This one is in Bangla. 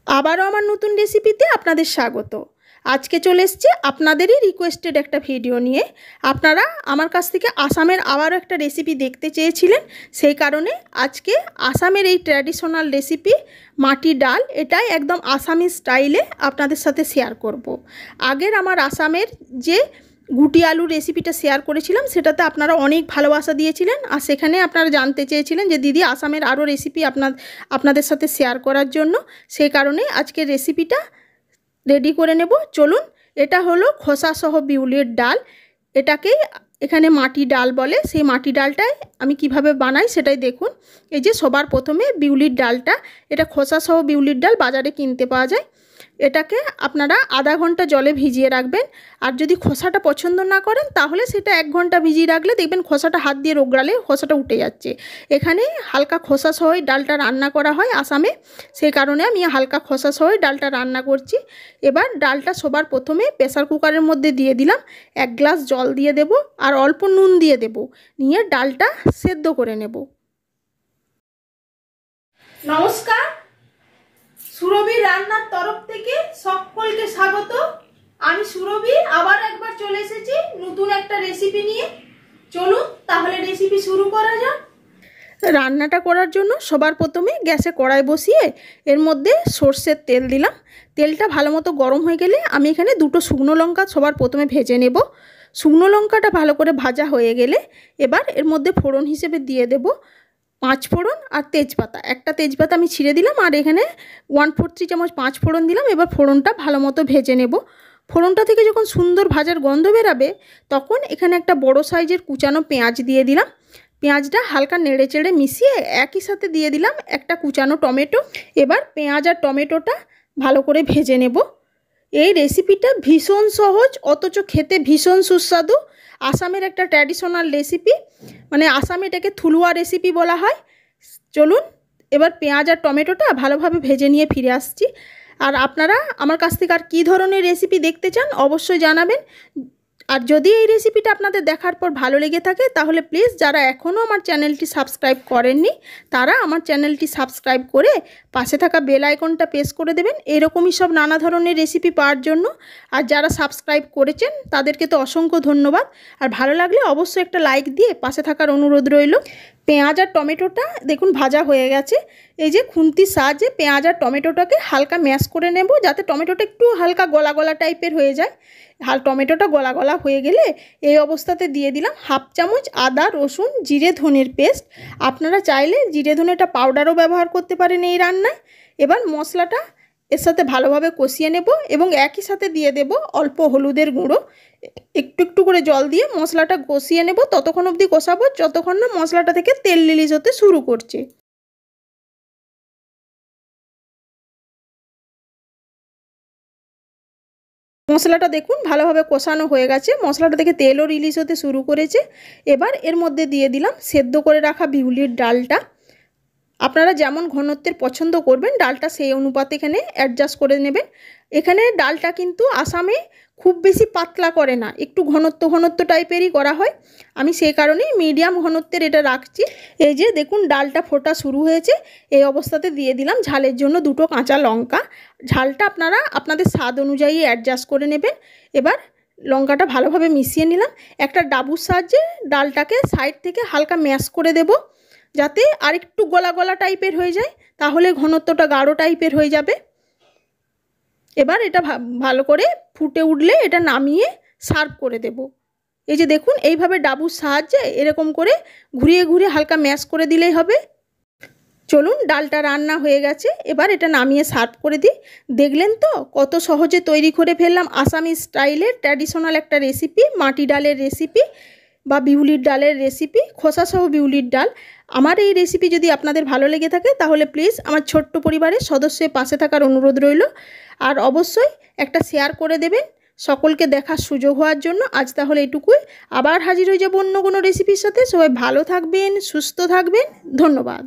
আবারও আমার নতুন রেসিপিতে আপনাদের স্বাগত। আজকে চলে এসেছি আপনাদেরই রিকোয়েস্টেড একটা ভিডিও নিয়ে। আপনারা আমার কাছ থেকে আসামের আবারও একটা রেসিপি দেখতে চেয়েছিলেন, সেই কারণে আজকে আসামের এই ট্র্যাডিশনাল রেসিপি মাটি ডাল, এটাই একদম আসামি স্টাইলে আপনাদের সাথে শেয়ার করব। আগের আমার আসামের যে গুটি আলু রেসিপিটা শেয়ার করেছিলাম, সেটাতে আপনারা অনেক ভালোবাসা দিয়েছিলেন, আর সেখানে আপনারা জানতে চেয়েছিলেন যে দিদি আসামের আরও রেসিপি আপনাদের সাথে শেয়ার করার জন্য। সেই কারণে আজকের রেসিপিটা রেডি করে নেব। চলুন, এটা হলো খোসাসহ বিউলির ডাল, এটাকেই এখানে মাটি ডাল বলে। সেই মাটি ডালটাই আমি কিভাবে বানাই সেটাই দেখুন। এই যে সবার প্রথমে বিউলির ডালটা, এটা খোসাসহ বিউলির ডাল বাজারে কিনতে পাওয়া যায়। এটাকে আপনারা আধা ঘন্টা জলে ভিজিয়ে রাখবেন, আর যদি খোসাটা পছন্দ না করেন তাহলে সেটা 1 ঘন্টা ভিজিয়ে রাখলে দেখবেন খোসাটা হাত দিয়ে রোগড়ালে খোসাটা উঠে যাচ্ছে। এখানে হালকা খোসা সহই ডালটা রান্না করা হয় আসামে, সেই কারণে আমি হালকা খোসা সহই ডালটা রান্না করছি। এবার ডালটা সবার প্রথমে প্রেসার কুকারের মধ্যে দিয়ে দিলাম, 1 গ্লাস জল দিয়ে দেব আর অল্প নুন দিয়ে দেব, নিয়ে ডালটা সেদ্ধ করে নেব। নমস্কার, সুরভি রান্নার তরফ থেকে সকলকে স্বাগত। আমি সুরভি আবার একবার চলে এসেছি নতুন একটা রেসিপি নিয়ে। চলুন তাহলে রেসিপি শুরু করা যাক। রান্নাটা করার জন্য সবার প্রথমে গ্যাসে কড়াই বসিয়ে এর মধ্যে সর্ষের তেল দিলাম। তেলটা ভালো মতো গরম হয়ে গেলে আমি এখানে 2টো শুকনো লঙ্কা সবার প্রথমে ভেজে নেব। শুকনো লঙ্কাটা ভালো করে ভাজা হয়ে গেলে এবার এর মধ্যে ফোড়ন হিসেবে দিয়ে দেব 5 ফোড়ন আর তেজপাতা। একটা তেজপাতা আমি ছিঁড়ে দিলাম, আর এখানে 1/4 চামচ 5 ফোড়ন দিলাম। এবার ফোড়নটা ভালো মতো ভেজে নেব। ফোড়নটা থেকে যখন সুন্দর ভাজার গন্ধ বেরাবে তখন এখানে একটা বড় সাইজের কুচানো পেঁয়াজ দিয়ে দিলাম। পেঁয়াজটা হালকা নেড়ে চেড়ে মিশিয়ে একই সাথে দিয়ে দিলাম একটা কুচানো টমেটো। এবার পেঁয়াজ আর টমেটোটা ভালো করে ভেজে নেব। এই রেসিপিটা ভীষণ সহজ অথচ খেতে ভীষণ সুস্বাদু। আসামের একটা ট্র্যাডিশনাল রেসিপি, মানে আসামে এটাকে থুলুয়া রেসিপি বলা হয়। চলুন এবার পেঁয়াজ আর টমেটোটা ভালোভাবে ভেজে নিয়ে ফিরে আসছি। আর আপনারা আমার কাছ থেকে আর কী ধরনের রেসিপি দেখতে চান অবশ্যই জানাবেন। আর যদি এই রেসিপিটা আপনাদের দেখার পর ভালো লেগে থাকে তাহলে প্লিজ যারা এখনও আমার চ্যানেলটি সাবস্ক্রাইব করেননি তারা আমার চ্যানেলটি সাবস্ক্রাইব করে পাশে থাকা বেল আইকনটা প্রেস করে দেবেন, এরকমই সব নানা ধরনের রেসিপি পাওয়ার জন্য। আর যারা সাবস্ক্রাইব করেছেন তাদেরকে তো অসংখ্য ধন্যবাদ। আর ভালো লাগলে অবশ্যই একটা লাইক দিয়ে পাশে থাকার অনুরোধ রইল। পেঁয়াজ আর টমেটোটা দেখুন ভাজা হয়ে গেছে। এই যে খুন্তির সাহায্যে পেঁয়াজ আর টমেটোটাকে হালকা ম্যাশ করে নেব, যাতে টমেটোটা একটু হালকা গলা গলা টাইপের হয়ে যায়। টমেটোটা গলা গলা হয়ে গেলে এই অবস্থাতে দিয়ে দিলাম 1/2 চামচ আদা রসুন জিরে ধনের পেস্ট। আপনারা চাইলে জিরে ধনেটা পাউডারও ব্যবহার করতে পারেন এই রান্নায়। এবার মশলাটা এর সাথে ভালোভাবে কষিয়ে নেব এবং একই সাথে দিয়ে দেব অল্প হলুদের গুঁড়ো। একটু একটু করে জল দিয়ে মশলাটা কষিয়ে নেব, ততক্ষণ অবধি কষাবো যতক্ষণ না মশলাটা থেকে তেল রিলিজ হতে শুরু করছে। মশলাটা দেখুন ভালোভাবে কষানো হয়ে গেছে, মশলাটা থেকে তেলও রিলিজ হতে শুরু করেছে। এবার এর মধ্যে দিয়ে দিলাম সেদ্ধ করে রাখা বিউলির ডালটা। আপনারা যেমন ঘনত্বের পছন্দ করবেন ডালটা সেই অনুপাতে এখানে অ্যাডজাস্ট করে নেবেন। এখানে ডালটা কিন্তু আসামে খুব বেশি পাতলা করে না, একটু ঘনত্ব টাইপেরই করা হয়। আমি সেই কারণেই মিডিয়াম ঘনত্বের এটা রাখছি। এই যে দেখুন ডালটা ফোটা শুরু হয়েছে, এই অবস্থাতে দিয়ে দিলাম ঝালের জন্য 2টো কাঁচা লঙ্কা। ঝালটা আপনারা আপনাদের স্বাদ অনুযায়ী অ্যাডজাস্ট করে নেবেন। এবার লঙ্কাটা ভালোভাবে মিশিয়ে নিলাম। একটা ডাবুর সাহায্যে ডালটাকে সাইড থেকে হালকা ম্যাশ করে দেব, যাতে আরেকটু গলা গলা টাইপের হয়ে যায়, তাহলে ঘনত্বটা গাঢ় টাইপের হয়ে যাবে। এবার এটা ভালো করে ফুটে উঠলে এটা নামিয়ে সার্ভ করে দেব। এই যে দেখুন এইভাবে ডাবুর সাহায্যে এরকম করে ঘুরিয়ে ঘুরিয়ে হালকা ম্যাশ করে দিলেই হবে। চলুন ডালটা রান্না হয়ে গেছে, এবার এটা নামিয়ে সার্ভ করে দিই। দেখলেন তো কত সহজে তৈরি করে ফেললাম আসামি স্টাইলের ট্র্যাডিশনাল একটা রেসিপি, মাটি ডালের রেসিপি বা বিউলির ডালের রেসিপি, খোসাসহ বিউলির ডাল। আমার এই রেসিপি যদি আপনাদের ভালো লেগে থাকে তাহলে প্লিজ আমার ছোট্ট পরিবারের সদস্যের পাশে থাকার অনুরোধ রইল। আর অবশ্যই একটা শেয়ার করে দেবেন সকলকে দেখার সুযোগ হওয়ার জন্য। আজ তাহলে এটুকুই, আবার হাজির হয়ে যাব অন্য কোনো রেসিপির সাথে। সবাই ভালো থাকবেন, সুস্থ থাকবেন, ধন্যবাদ।